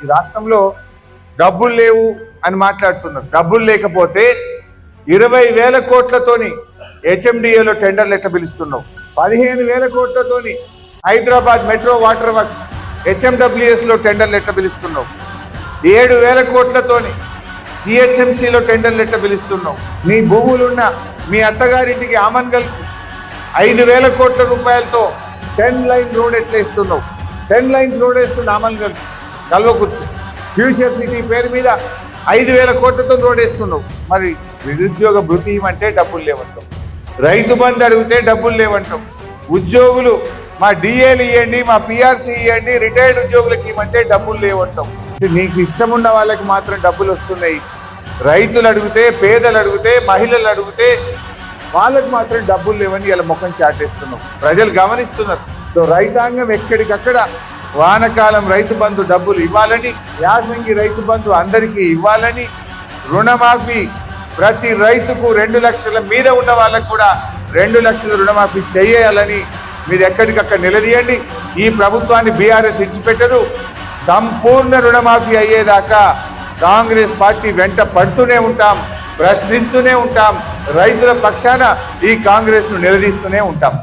ఈ రాష్ట్రంలో డబ్బులు లేవు అని మాట్లాడుతున్నారు. డబ్బులు లేకపోతే 20,000 కోట్లతోని హెచ్ఎండిఏలో టెండర్లు ఎట్లా పిలుస్తున్నావు? 15,000 కోట్లతోని Hyderabad metro water works HMWS లో టెండర్లు ఎట్లా పిలుస్తున్నావు? 7,000 కోట్లతోని జిహెచ్ఎంసీలో టెండర్లు ఎట్లా పిలుస్తున్నావు? నీ భూములున్న మీ అత్తగారింటికి ఆమన్గల్ 5,000 కోట్ల రూపాయలతో 10 లైన్ రోడ్ ఎట్లా ఇస్తున్నావు? 10 లైన్స్ రోడ్ వేస్తున్న ఆమన్గల్ కల్వకుర్తి ఫ్యూచర్ సిటీ పేరు మీద 5,000 కోట్లతో రోడ్ వేస్తున్నావు. మరి నిరుద్యోగ భృతి ఇవ్వమంటే డబ్బులు లేవంటాం, రైతు బంధు అడిగితే డబ్బులు లేవంటాం, ఉద్యోగులు మా డిఏలు ఇవ్వండి, మా పిఆర్సీ ఇవ్వండి, రిటైర్డ్ ఉద్యోగులకు ఇవ్వమంటే డబ్బులు లేవంటాం. నీకు ఇష్టం ఉన్న వాళ్ళకి మాత్రం డబ్బులు వస్తున్నాయి. రైతులు అడిగితే, పేదలు అడిగితే, మహిళలు అడిగితే వాళ్ళకి మాత్రం డబ్బులు లేవని ఇలా ముఖం చాటేస్తున్నాం. ప్రజలు గమనిస్తున్నారు. సో రైతాంగం ఎక్కడికక్కడ వానకాలం రైతు బంధు డబ్బులు ఇవ్వాలని, యాసంగి రైతు బంధు అందరికీ ఇవ్వాలని, రుణమాఫీ ప్రతి రైతుకు 2 లక్షల మీద ఉన్న వాళ్ళకు కూడా 2 లక్షల రుణమాఫీ చేయాలని మీరు ఎక్కడికక్కడ నిలదీయండి. ఈ ప్రభుత్వాన్ని బీఆర్ఎస్ ఇచ్చిపెట్టదు. సంపూర్ణ రుణమాఫీ అయ్యేదాకా కాంగ్రెస్ పార్టీ వెంట పడుతూనే ఉంటాం, ప్రశ్నిస్తూనే ఉంటాం, రైతుల పక్షాన ఈ కాంగ్రెస్ను నిలదీస్తూనే ఉంటాం.